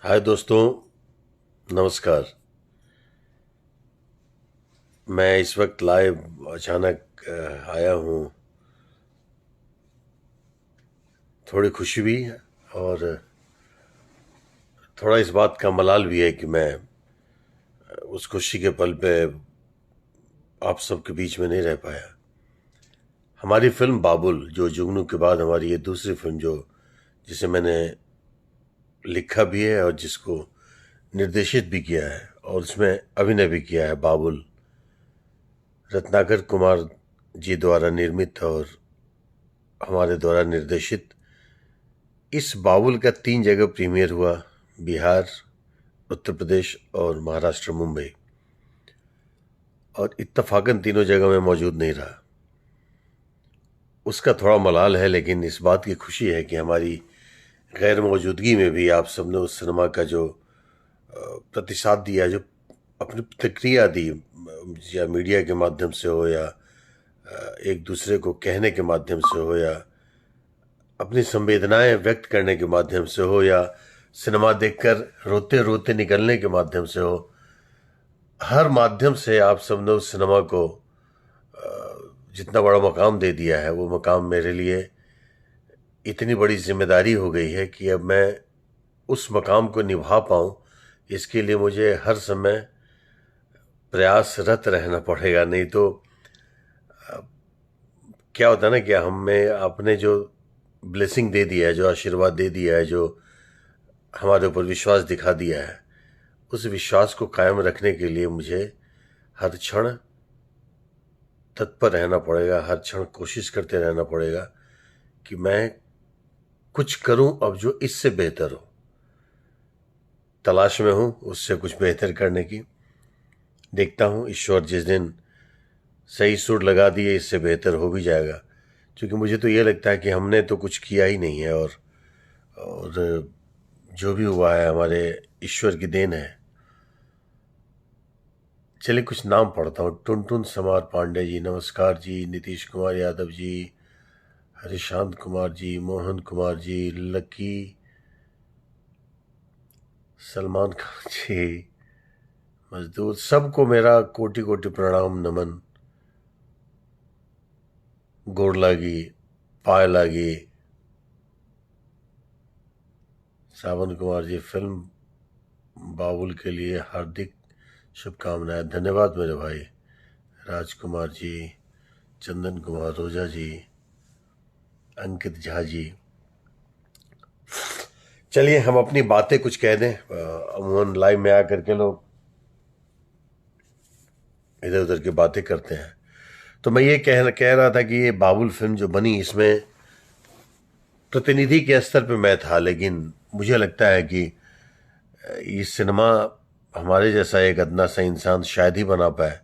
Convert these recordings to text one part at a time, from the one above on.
हाय दोस्तों, नमस्कार। मैं इस वक्त लाइव अचानक आया हूँ। थोड़ी खुशी भी है और थोड़ा इस बात का मलाल भी है कि मैं उस खुशी के पल पे आप सबके बीच में नहीं रह पाया। हमारी फिल्म बाबुल, जो जुगनू के बाद हमारी ये दूसरी फिल्म जो जिसे मैंने लिखा भी है और जिसको निर्देशित भी किया है और उसमें अभिनय भी किया है, बाबुल रत्नाकर कुमार जी द्वारा निर्मित और हमारे द्वारा निर्देशित। इस बाबुल का 3 जगह प्रीमियर हुआ, बिहार, उत्तर प्रदेश और महाराष्ट्र, मुंबई। और इत्तफाकन तीनों जगह मैं मौजूद नहीं रहा। उसका थोड़ा मलाल है, लेकिन इस बात की खुशी है कि हमारी गैर मौजूदगी में भी आप सबने उस सिनेमा का जो प्रतिसाद दिया, जो अपनी प्रतिक्रिया दी, या मीडिया के माध्यम से हो या एक दूसरे को कहने के माध्यम से हो या अपनी संवेदनाएं व्यक्त करने के माध्यम से हो या सिनेमा देखकर रोते रोते निकलने के माध्यम से हो, हर माध्यम से आप सबने उस सिनेमा को जितना बड़ा मकाम दे दिया है, वो मकाम मेरे लिए इतनी बड़ी जिम्मेदारी हो गई है कि अब मैं उस मकाम को निभा पाऊं, इसके लिए मुझे हर समय प्रयासरत रहना पड़ेगा। नहीं तो क्या होता है ना कि हमें आपने जो ब्लेसिंग दे दिया है, जो आशीर्वाद दे दिया है, जो हमारे ऊपर विश्वास दिखा दिया है, उस विश्वास को कायम रखने के लिए मुझे हर क्षण तत्पर रहना पड़ेगा, हर क्षण कोशिश करते रहना पड़ेगा कि मैं कुछ करूं अब जो इससे बेहतर हो। तलाश में हूं उससे कुछ बेहतर करने की। देखता हूं ईश्वर जिस दिन सही सुर लगा दिए, इससे बेहतर हो भी जाएगा। क्योंकि मुझे तो ये लगता है कि हमने तो कुछ किया ही नहीं है, और जो भी हुआ है हमारे ईश्वर की देन है। चलिए कुछ नाम पढ़ता हूँ। टुनटुन समार पांडे जी, नमस्कार जी। नीतीश कुमार यादव जी, हरिशांत कुमार जी, मोहन कुमार जी, लकी, सलमान खान जी, मजदूर, सबको मेरा कोटि कोटि प्रणाम नमन। गोड़ लागी, पाय लागी। सावन कुमार जी, फिल्म बाबुल के लिए हार्दिक शुभकामनाएं। धन्यवाद मेरे भाई। राजकुमार जी, चंदन कुमार, रोजा जी, अंकित झा जी। चलिए हम अपनी बातें कुछ कह दें। अमूमन लाइव में आकर के लोग इधर उधर की बातें करते हैं, तो मैं ये कह रहा था कि ये बाबुल फिल्म जो बनी, इसमें प्रतिनिधि के स्तर पे मैं था, लेकिन मुझे लगता है कि ये सिनेमा हमारे जैसा एक अदना सा इंसान शायद ही बना पाए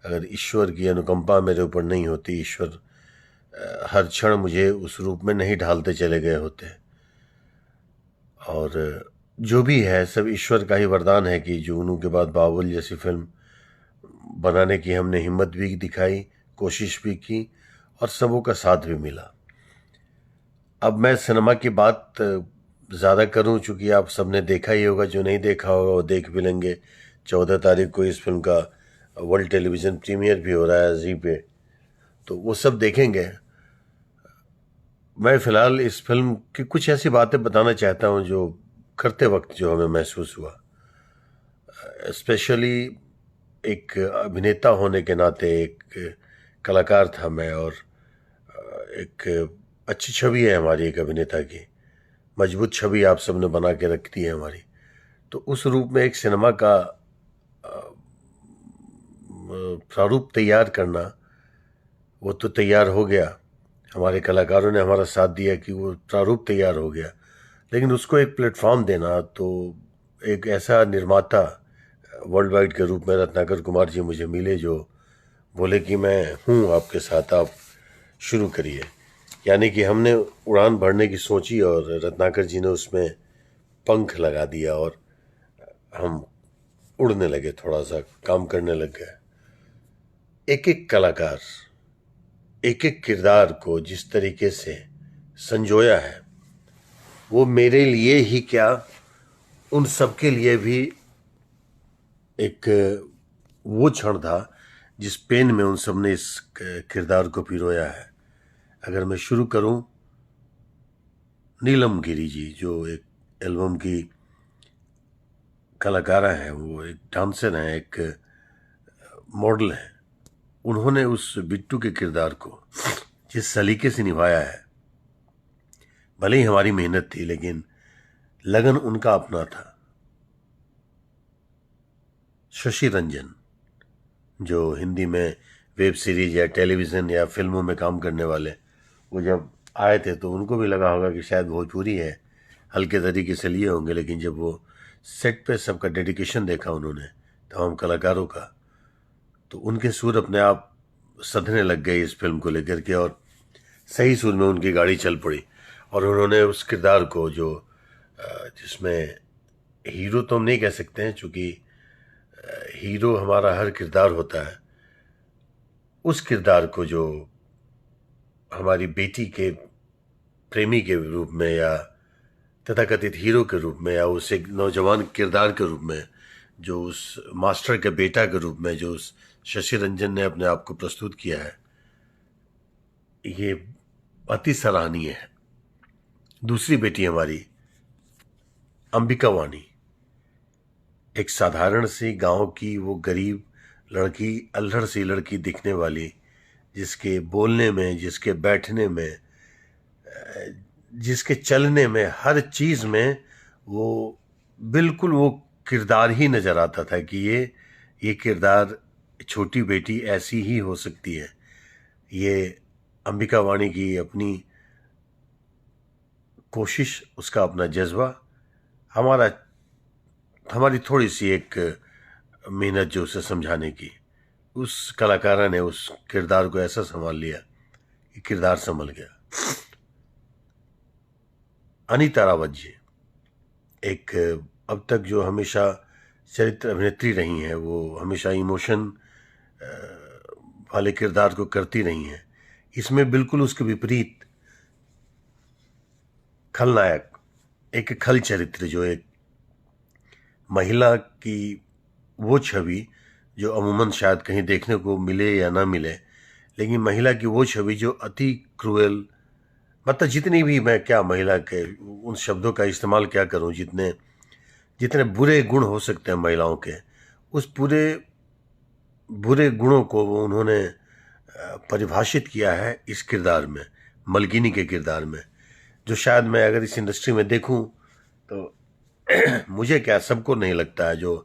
अगर ईश्वर की अनुकंपा मेरे ऊपर नहीं होती। ईश्वर हर क्षण मुझे उस रूप में नहीं ढालते चले गए होते। और जो भी है सब ईश्वर का ही वरदान है कि जुगनू के बाद बाबुल जैसी फिल्म बनाने की हमने हिम्मत भी दिखाई, कोशिश भी की और सबों का साथ भी मिला। अब मैं सिनेमा की बात ज़्यादा करूं, चूंकि आप सबने देखा ही होगा, जो नहीं देखा होगा वो देख भी लेंगे। 14 तारीख को इस फिल्म का वर्ल्ड टेलीविज़न प्रीमियर भी हो रहा है जी पे, तो वो सब देखेंगे। मैं फ़िलहाल इस फिल्म की कुछ ऐसी बातें बताना चाहता हूं जो करते वक्त जो हमें महसूस हुआ। स्पेशली एक अभिनेता होने के नाते, एक कलाकार था मैं, और एक अच्छी छवि है हमारी एक अभिनेता की, मजबूत छवि आप सबने बना के रखती है हमारी। तो उस रूप में एक सिनेमा का प्रारूप तैयार करना, वो तो तैयार हो गया, हमारे कलाकारों ने हमारा साथ दिया कि वो प्रारूप तैयार हो गया, लेकिन उसको एक प्लेटफॉर्म देना, तो एक ऐसा निर्माता वर्ल्ड वाइड के रूप में रत्नाकर कुमार जी मुझे मिले, जो बोले कि मैं हूँ आपके साथ, आप शुरू करिए। यानी कि हमने उड़ान भरने की सोची और रत्नाकर जी ने उसमें पंख लगा दिया और हम उड़ने लगे, थोड़ा सा काम करने लग गए। एक एक कलाकार, एक एक किरदार को जिस तरीके से संजोया है, वो मेरे लिए ही क्या, उन सबके लिए भी एक वो क्षण था जिस पेन में उन सब ने इस किरदार को पिरोया है। अगर मैं शुरू करूं, नीलम गिरी जी जो एक एल्बम की कलाकारा है, वो एक डांसर हैं, एक मॉडल हैं, उन्होंने उस बिट्टू के किरदार को जिस सलीके से निभाया है, भले ही हमारी मेहनत थी लेकिन लगन उनका अपना था। शशि रंजन जो हिंदी में वेब सीरीज या टेलीविज़न या फिल्मों में काम करने वाले, वो जब आए थे तो उनको भी लगा होगा कि शायद भोजपुरी है, हल्के तरीके से लिए होंगे, लेकिन जब वो सेट पे सबका डेडिकेशन देखा उन्होंने, तमाम कलाकारों का, तो उनके सुर अपने आप सधने लग गए इस फिल्म को लेकर के, और सही सुर में उनकी गाड़ी चल पड़ी। और उन्होंने उस किरदार को जो जिसमें हीरो तो हम नहीं कह सकते हैं, चूँकि हीरो हमारा हर किरदार होता है, उस किरदार को जो हमारी बेटी के प्रेमी के रूप में या तथाकथित हीरो के रूप में या उस एक नौजवान किरदार के रूप में, जो उस मास्टर के बेटा के रूप में जो उस शशि रंजन ने अपने आप को प्रस्तुत किया है, ये अति सराहनीय है। दूसरी बेटी हमारी अंबिका वाणी, एक साधारण सी गांव की वो गरीब लड़की, अल्हड़ सी लड़की दिखने वाली, जिसके बोलने में, जिसके बैठने में, जिसके चलने में, हर चीज में वो बिल्कुल वो किरदार ही नजर आता था कि ये किरदार, छोटी बेटी ऐसी ही हो सकती है। ये अंबिका वाणी की अपनी कोशिश, उसका अपना जज्बा, हमारी थोड़ी सी एक मेहनत जो उसे समझाने की, उस कलाकारा ने उस किरदार को ऐसा संभाल लिया कि किरदार संभल गया। अनीता रावत जी, एक अब तक जो हमेशा चरित्र अभिनेत्री रही हैं, वो हमेशा इमोशन वाले किरदार को करती रही हैं। इसमें बिल्कुल उसके विपरीत खलनायक, एक खल चरित्र, जो एक महिला की वो छवि जो अमूमन शायद कहीं देखने को मिले या ना मिले, लेकिन महिला की वो छवि जो अति क्रूएल, मतलब जितनी भी, मैं क्या महिला के उन शब्दों का इस्तेमाल क्या करूं, जितने बुरे गुण हो सकते हैं महिलाओं के, उस पूरे बुरे गुणों को वो उन्होंने परिभाषित किया है इस किरदार में, मलकिनी के किरदार में, जो शायद मैं अगर इस इंडस्ट्री में देखूं तो मुझे क्या, सबको नहीं लगता है, जो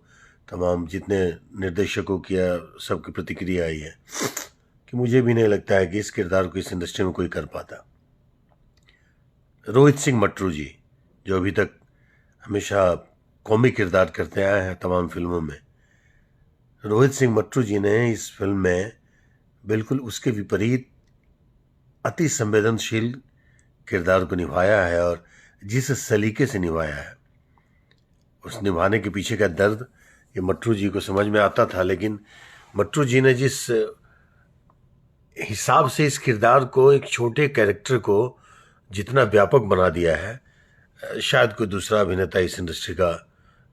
तमाम जितने निर्देशकों की सबकी प्रतिक्रिया आई है, कि मुझे भी नहीं लगता है कि इस किरदार को इस इंडस्ट्री में कोई कर पाता। रोहित सिंह मट्टू जी, जो अभी तक हमेशा कॉमिक किरदार करते आए हैं तमाम फिल्मों में, रोहित सिंह मट्टू जी ने इस फिल्म में बिल्कुल उसके विपरीत अति संवेदनशील किरदार को निभाया है, और जिस सलीके से निभाया है, उस निभाने के पीछे का दर्द ये मट्टू जी को समझ में आता था। लेकिन मट्टू जी ने जिस हिसाब से इस किरदार को, एक छोटे कैरेक्टर को जितना व्यापक बना दिया है, शायद कोई दूसरा अभिनेता इस इंडस्ट्री का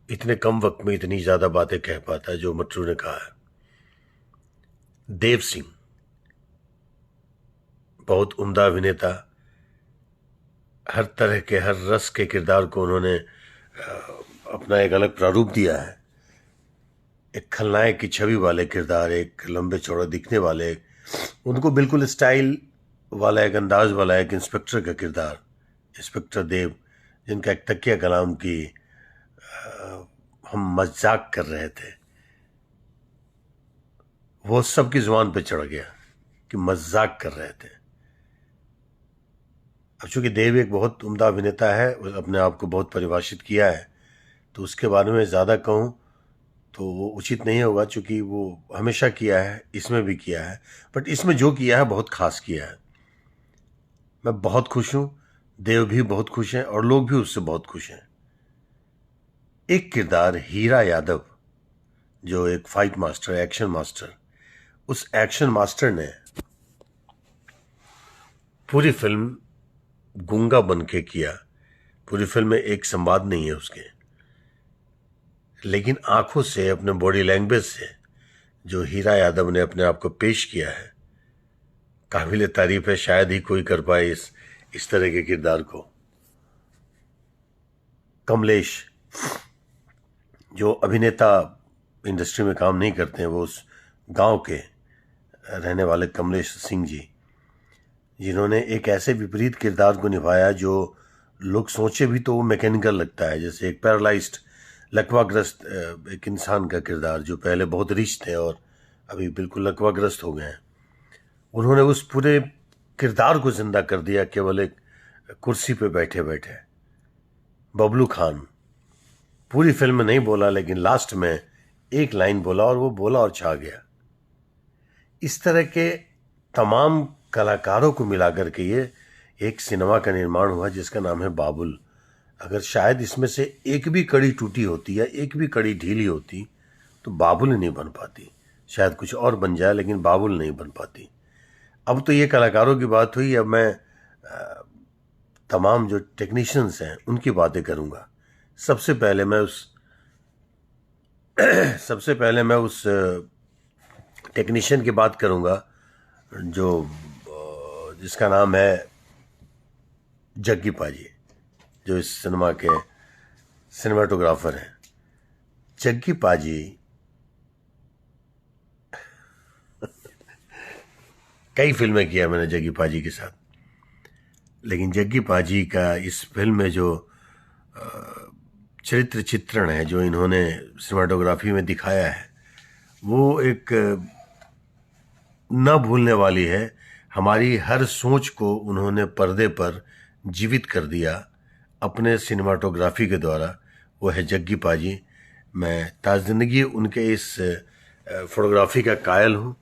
इतने कम वक्त में इतनी ज़्यादा बातें कह पाता है जो मट्टू ने कहा है। देव सिंह, बहुत उम्दा अभिनेता, हर तरह के, हर रस के किरदार को उन्होंने अपना एक अलग प्रारूप दिया है। एक खलनायक की छवि वाले किरदार, एक लंबे चौड़े दिखने वाले, उनको बिल्कुल स्टाइल वाला, एक अंदाज वाला, एक इंस्पेक्टर का किरदार, इंस्पेक्टर देव, जिनका एक तकिया कलाम की हम मजाक कर रहे थे, वो सबकी जुबान पे चढ़ गया कि मजाक कर रहे थे। अब चूंकि देव एक बहुत उम्दा अभिनेता है, अपने आप को बहुत परिभाषित किया है, तो उसके बारे में ज़्यादा कहूँ तो वो उचित नहीं होगा, चूंकि वो हमेशा किया है, इसमें भी किया है, बट इसमें जो किया है बहुत खास किया है। मैं बहुत खुश हूँ, देव भी बहुत खुश हैं, और लोग भी उससे बहुत खुश हैं। एक किरदार हीरा यादव, जो एक फाइट मास्टर, एक्शन मास्टर, उस एक्शन मास्टर ने पूरी फिल्म गूंगा बन के किया। पूरी फिल्म में एक संवाद नहीं है उसके, लेकिन आंखों से, अपने बॉडी लैंग्वेज से जो हीरा यादव ने अपने आप को पेश किया है, काबिल तारीफ है। शायद ही कोई कर पाए इस तरह के किरदार को। कमलेश, जो अभिनेता इंडस्ट्री में काम नहीं करते हैं, वो उस गांव के रहने वाले कमलेश सिंह जी, जिन्होंने एक ऐसे विपरीत किरदार को निभाया जो लोग सोचे भी तो वो मैकेनिकल लगता है, जैसे एक पैरालाइज्ड, लकवाग्रस्त एक इंसान का किरदार, जो पहले बहुत रिच थे और अभी बिल्कुल लकवाग्रस्त हो गए हैं। उन्होंने उस पूरे किरदार को जिंदा कर दिया केवल एक कुर्सी पे बैठे बैठे। बबलू खान पूरी फिल्म में नहीं बोला, लेकिन लास्ट में एक लाइन बोला और वो बोला और छा गया। इस तरह के तमाम कलाकारों को मिलाकर के ये एक सिनेमा का निर्माण हुआ जिसका नाम है बाबुल। अगर शायद इसमें से एक भी कड़ी टूटी होती या एक भी कड़ी ढीली होती तो बाबुल नहीं बन पाती। शायद कुछ और बन जाए, लेकिन बाबुल नहीं बन पाती। अब तो ये कलाकारों की बात हुई, अब मैं तमाम जो टेक्नीशियंस हैं उनकी बातें करूंगा। सबसे पहले मैं उस टेक्नीशियन की बात करूंगा जो जिसका नाम है जग्गी पाजी, जो इस सिनेमा के सिनेमाटोग्राफर हैं। जग्गी पाजी कई फिल्में किया मैंने जग्गी पाजी के साथ, लेकिन जग्गी पाजी का इस फिल्म में जो चरित्र चित्रण है, जो इन्होंने सिनेमाटोग्राफी में दिखाया है, वो एक न भूलने वाली है। हमारी हर सोच को उन्होंने पर्दे पर जीवित कर दिया अपने सिनेमाटोग्राफी के द्वारा। वो है जग्गी पाजी। मैं ताज़ ज़िंदगी उनके इस फोटोग्राफी का कायल हूँ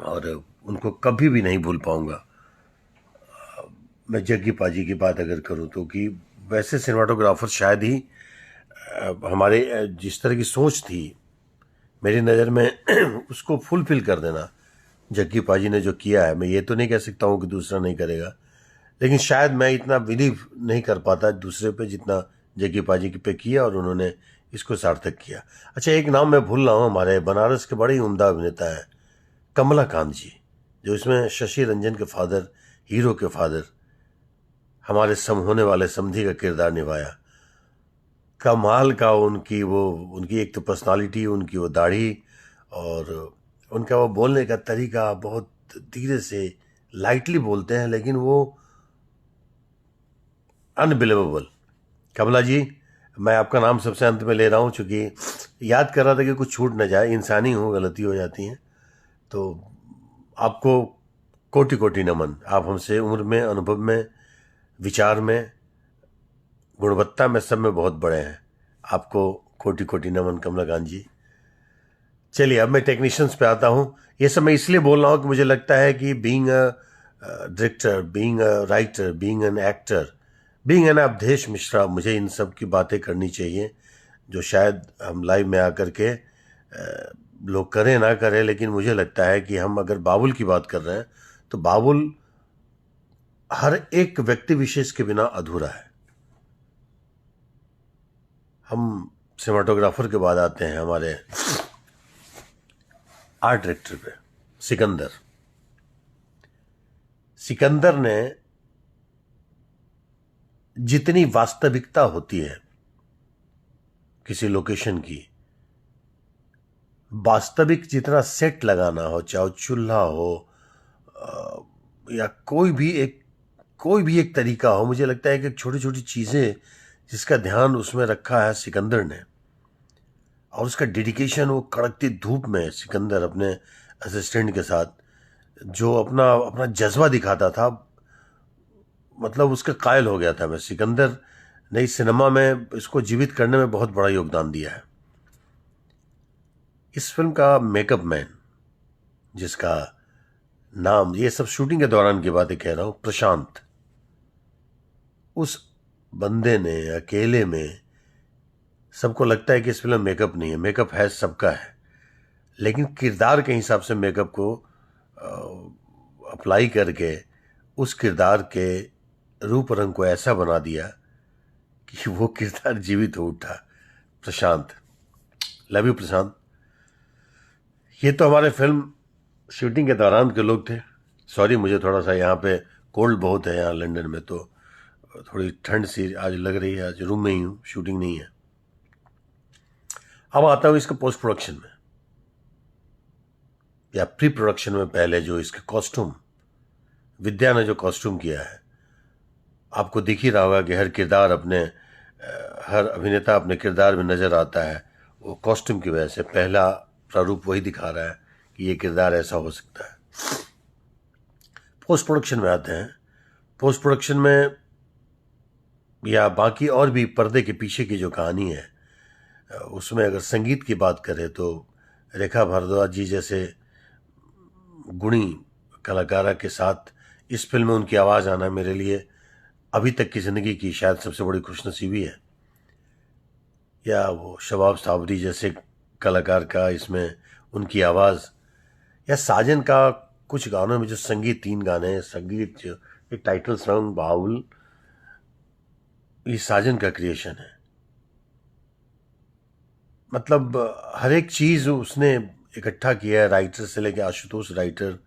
और उनको कभी भी नहीं भूल पाऊंगा। मैं जग्गी पाजी की बात अगर करूँ तो, कि वैसे सिनेमाटोग्राफर शायद ही हमारे जिस तरह की सोच थी मेरी नज़र में उसको फुलफिल कर देना जग्गी पाजी ने जो किया है। मैं ये तो नहीं कह सकता हूँ कि दूसरा नहीं करेगा, लेकिन शायद मैं इतना बिलीव नहीं कर पाता दूसरे पे जितना जग्गी पाजी पे किया, और उन्होंने इसको सार्थक किया। अच्छा, एक नाम मैं भूल रहा हूँ, हमारे बनारस के बड़े ही उम्दा अभिनेता हैं कमलाकांत जी, जो इसमें शशि रंजन के फादर, हीरो के फादर, हमारे सम होने वाले समधी का किरदार निभाया। कमाल का उनकी एक तो पर्सनालिटी, उनकी वो दाढ़ी और उनका वो बोलने का तरीका, बहुत धीरे से लाइटली बोलते हैं, लेकिन वो अनबिलीवेबल। कमला जी, मैं आपका नाम सबसे अंत में ले रहा हूँ, चूँकि याद कर रहा था कि कुछ छूट न जाए, इंसानी हूँ, गलती हो जाती है। तो आपको कोटि कोटि नमन। आप हमसे उम्र में, अनुभव में, विचार में, गुणवत्ता में, सब में बहुत बड़े हैं। आपको कोटि कोटि नमन कमलाकांत जी। चलिए, अब मैं टेक्नीशियंस पे आता हूँ। ये सब मैं इसलिए बोल रहा हूँ कि मुझे लगता है कि being a director, being a writer, being an actor, being an Awadhesh Mishra, मुझे इन सब की बातें करनी चाहिए जो शायद हम लाइव में आकर के लोग करें ना करें, लेकिन मुझे लगता है कि हम अगर बाबुल की बात कर रहे हैं तो बाबुल हर एक व्यक्ति विशेष के बिना अधूरा है। हम सिनेमाटोग्राफर के बाद आते हैं हमारे आर्ट डायरेक्टर पे, सिकंदर। सिकंदर ने जितनी वास्तविकता होती है किसी लोकेशन की, वास्तविक जितना सेट लगाना हो, चाहे चूल्हा हो या कोई भी एक तरीका हो, मुझे लगता है कि छोटी छोटी चीज़ें जिसका ध्यान उसमें रखा है सिकंदर ने, और उसका डेडिकेशन, वो कड़कती धूप में सिकंदर अपने असिस्टेंट के साथ जो अपना जज्बा दिखाता था, मतलब उसका कायल हो गया था मैं। सिकंदर ने इस सिनेमा में इसको जीवित करने में बहुत बड़ा योगदान दिया है। इस फिल्म का मेकअप मैन, जिसका नाम, ये सब शूटिंग के दौरान की बातें कह रहा हूं, प्रशांत, उस बंदे ने अकेले में, सबको लगता है कि इस फिल्म में मेकअप नहीं है, मेकअप है, सबका है, लेकिन किरदार के हिसाब से मेकअप को अप्लाई करके उस किरदार के रूप रंग को ऐसा बना दिया कि वो किरदार जीवित हो उठा। प्रशांत, लव यू प्रशांत। ये तो हमारे फिल्म शूटिंग के दौरान के लोग थे। सॉरी, मुझे थोड़ा सा यहाँ पे कोल्ड बहुत है यहाँ लंदन में, तो थोड़ी ठंड सी आज लग रही है। आज रूम में ही हूँ, शूटिंग नहीं है। अब आता हूँ इसके पोस्ट प्रोडक्शन में या प्री प्रोडक्शन में। पहले जो इसके कॉस्ट्यूम, विद्या ने जो कॉस्ट्यूम किया है, आपको दिख ही रहा होगा कि हर अभिनेता अपने किरदार में नजर आता है। वो कॉस्ट्यूम की वजह से पहला प्रारूप वही दिखा रहा है कि ये किरदार ऐसा हो सकता है। पोस्ट प्रोडक्शन में आते हैं। पोस्ट प्रोडक्शन में या बाकी और भी पर्दे के पीछे की जो कहानी है, उसमें अगर संगीत की बात करें तो रेखा भारद्वाज जी जैसे गुणी कलाकारा के साथ इस फिल्म में उनकी आवाज़ आना मेरे लिए अभी तक की ज़िंदगी की शायद सबसे बड़ी खुशनसीबी है। या वो शबाब साबरी जैसे कलाकार का इसमें उनकी आवाज़, या साजन का कुछ गानों में जो संगीत, 3 गाने संगीत, जो एक टाइटल सॉन्ग बाउल, ये साजन का क्रिएशन है। मतलब हर एक चीज़ उसने इकट्ठा किया है। राइटर से लेकर आशुतोष, राइटर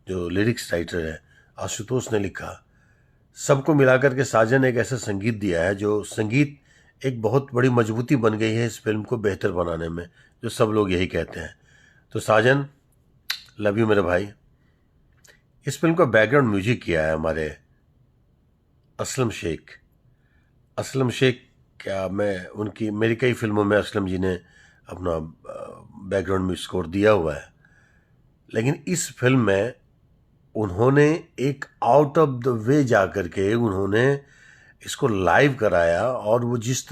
जो लिरिक्स राइटर है आशुतोष ने लिखा, सबको मिलाकर के साजन एक ऐसा संगीत दिया है जो संगीत एक बहुत बड़ी मजबूती बन गई है इस फिल्म को बेहतर बनाने में, जो सब लोग यही कहते हैं। तो साजन, लव यू मेरे भाई। इस फिल्म का बैकग्राउंड म्यूजिक किया है हमारे असलम शेख। असलम शेख, क्या मेरी कई फिल्मों में असलम जी ने अपना बैकग्राउंड म्यूजिक स्कोर दिया हुआ है, लेकिन इस फिल्म में उन्होंने एक आउट ऑफ द वे जाकर के उन्होंने इसको लाइव कराया। और वो जिस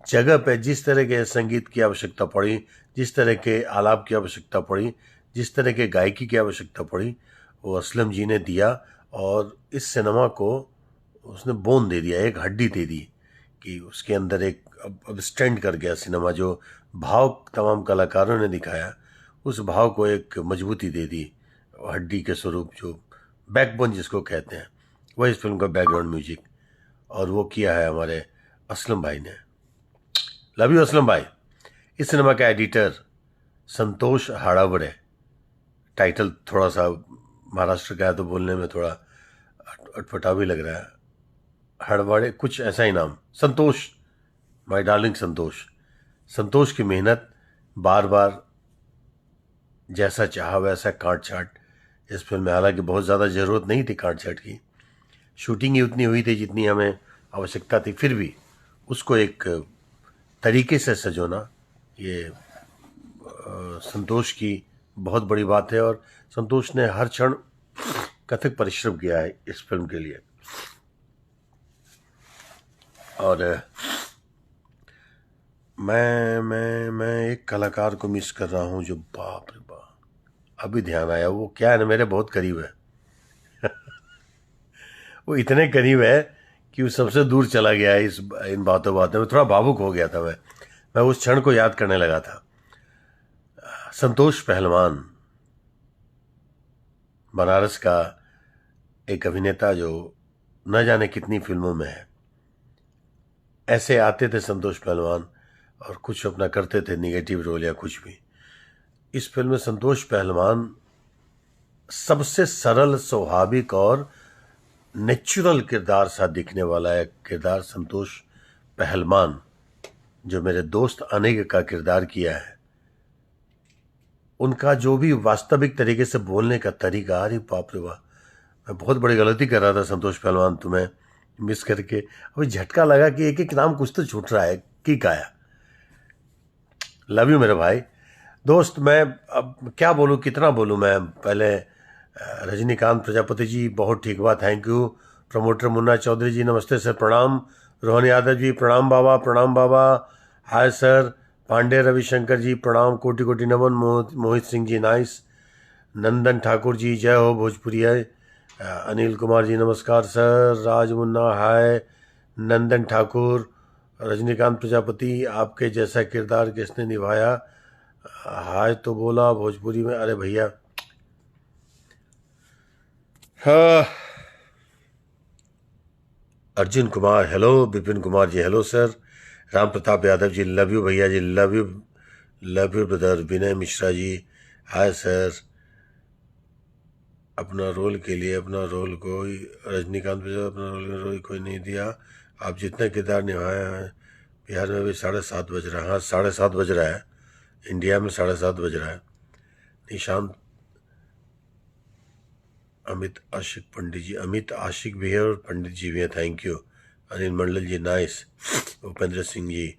जगह पे जिस तरह के संगीत की आवश्यकता पड़ी, जिस तरह के आलाप की आवश्यकता पड़ी, जिस तरह के गायकी की आवश्यकता पड़ी, वो असलम जी ने दिया। और इस सिनेमा को उसने बोन दे दिया, एक हड्डी दे दी कि उसके अंदर एक अब स्टैंड कर गया सिनेमा। जो भाव तमाम कलाकारों ने दिखाया, उस भाव को एक मजबूती दे दी, हड्डी के स्वरूप, जो बैकबोन जिसको कहते हैं, वह इस फिल्म का बैकग्राउंड म्यूजिक। और वो किया है हमारे असलम भाई ने। लव यू असलम भाई। इस सिनेमा का एडिटर संतोष हाड़ावड़े। टाइटल थोड़ा सा महाराष्ट्र का है तो बोलने में थोड़ा अटपटा भी लग रहा है। हड़वाड़े, कुछ ऐसा ही नाम। संतोष, माय डार्लिंग संतोष। संतोष की मेहनत, बार बार जैसा चाहा वैसा काट छाट इस फिल्म में। हालांकि बहुत ज़्यादा ज़रूरत नहीं थी काट छाट की, शूटिंग ही उतनी हुई थी जितनी हमें आवश्यकता थी, फिर भी उसको एक तरीके से सजोना, ये संतोष की बहुत बड़ी बात है। और संतोष ने हर क्षण कथक परिश्रम किया है इस फिल्म के लिए। और मैं एक कलाकार को मिस कर रहा हूँ जो बाप रे बाप, अभी ध्यान आया। वो क्या है ना, मेरे बहुत करीब है। वो इतने करीब है कि वो सबसे दूर चला गया है इन बातों में। थोड़ा भावुक हो गया था मैं उस क्षण को याद करने लगा था। संतोष पहलवान, बनारस का एक अभिनेता जो न जाने कितनी फिल्मों में है। ऐसे आते थे संतोष पहलवान और कुछ अपना करते थे निगेटिव रोल या कुछ भी। इस फिल्म में संतोष पहलवान सबसे सरल, स्वाभाविक और नेचुरल किरदार सा दिखने वाला है किरदार संतोष पहलवान, जो मेरे दोस्त अनेक का किरदार किया है। उनका जो भी वास्तविक तरीके से बोलने का तरीका, अरे बाप रे वाह, मैं बहुत बड़ी गलती कर रहा था संतोष पहलवान तुम्हें मिस करके। अभी झटका लगा कि एक एक नाम कुछ तो छूट रहा है। की काया, लव यू मेरे भाई। दोस्त, मैं अब क्या बोलूँ, कितना बोलूँ मैं। पहले रजनीकांत प्रजापति जी, बहुत ठीक बात, thank you. Promoter Munna Chaudhary ji, नमस्ते सर, प्रणाम। रोहन यादव जी, प्रणाम बाबा, प्रणाम बाबा। Hi sir. पांडे रविशंकर जी, प्रणाम, कोटि कोटि नमन। मोहित सिंह जी, नाइस। नंदन ठाकुर जी, जय हो भोजपुरिया। अनिल कुमार जी, नमस्कार सर। राज मुन्ना, हाय। नंदन ठाकुर, रजनीकांत प्रजापति, आपके जैसा किरदार किसने निभाया, हाय तो बोला भोजपुरी में। अरे भैया, हाँ। Arjun Kumar, hello. Vipin Kumar ji, hello sir. Ram Pratap Yadav ji, love you भैया जी, love you brother. Vinay Mishra ji, hi sir. अपना रोल के लिए अपना रोल कोई रजनीकांत पे अपना रोल कोई नहीं दिया। आप जितने किरदार निभाए हैं। बिहार में भी 7:30 बज रहा है। हाँ, 7:30 बज रहा है। इंडिया में 7:30 बज रहा है। निशांत, अमित आशिक पंडित जी, अमित आशिक भी है और पंडित जी भी है, thank you. Anil Mandal ji, nice. Upendra Singh ji,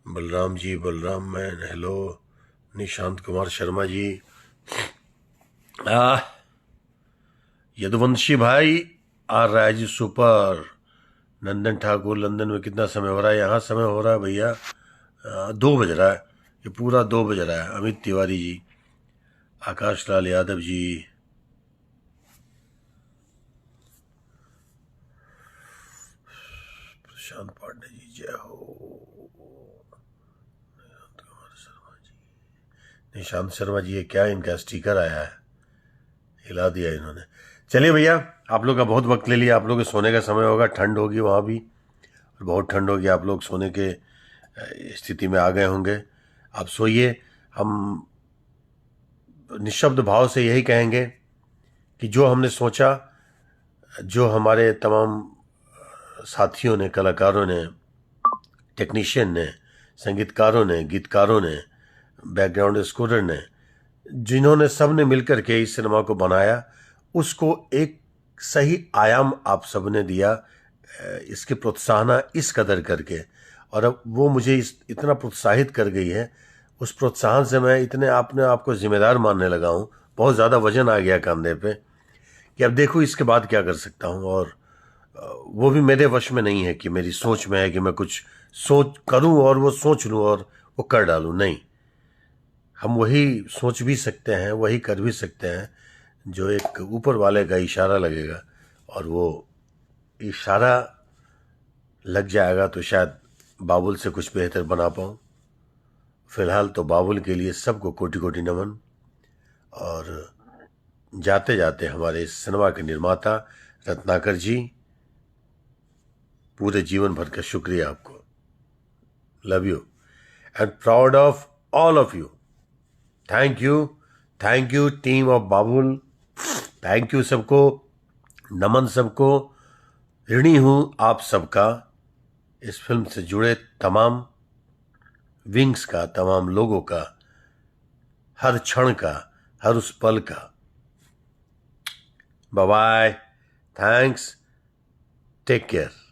Balram ji, Balram man, hello. Nishant Kumar Sharma ji, Yaduvanshi भाई, R Rai ji, super. Nandan Thakur, London में कितना समय हो रहा है? यहाँ समय हो रहा है भैया 2 बज रहा है। ये पूरा 2 बज रहा है। अमित तिवारी जी, आकाश लाल यादव जी, प्रशांत पांडे जी, जय हो। निशांत शर्मा जी, ये क्या इनका स्टिकर आया है? हिला दिया इन्होंने। चलिए भैया, आप लोग का बहुत वक्त ले लिया। आप लोग के सोने का समय होगा, ठंड होगी वहाँ भी, और बहुत ठंड होगी। आप लोग सोने के स्थिति में आ गए होंगे। आप सोइए। हम निःशब्द भाव से यही कहेंगे कि जो हमने सोचा, जो हमारे तमाम साथियों ने, कलाकारों ने, टेक्नीशियन ने, संगीतकारों ने, गीतकारों ने, बैकग्राउंड स्कोरर ने, जिन्होंने सब ने मिलकर के इस सिनेमा को बनाया, उसको एक सही आयाम आप सब ने दिया, इसकी प्रोत्साहन इस कदर करके। और अब वो मुझे इतना प्रोत्साहित कर गई है, उस प्रोत्साहन से मैं इतने अपने आप को जिम्मेदार मानने लगा हूँ। बहुत ज़्यादा वजन आ गया कंधे पे कि अब देखो इसके बाद क्या कर सकता हूँ। और वो भी मेरे वश में नहीं है कि मेरी सोच में है कि मैं कुछ सोच करूँ और वो सोच लूँ और वो कर डालूँ। नहीं, हम वही सोच भी सकते हैं, वही कर भी सकते हैं जो एक ऊपर वाले का इशारा लगेगा, और वो इशारा लग जाएगा तो शायद बाबुल से कुछ बेहतर बना पाऊँ। फिलहाल तो बाबुल के लिए सबको कोटि कोटि नमन। और जाते जाते हमारे इस सिनेमा के निर्माता रत्नाकर जी, पूरे जीवन भर का शुक्रिया आपको। Love you and proud of all of you. Thank you team of Babul. Thank you सबको, नमन सबको। ऋणी हूं आप सबका, इस फिल्म से जुड़े तमाम विंग्स का, तमाम लोगों का, हर क्षण का, हर उस पल का। Bye bye, thanks, take care.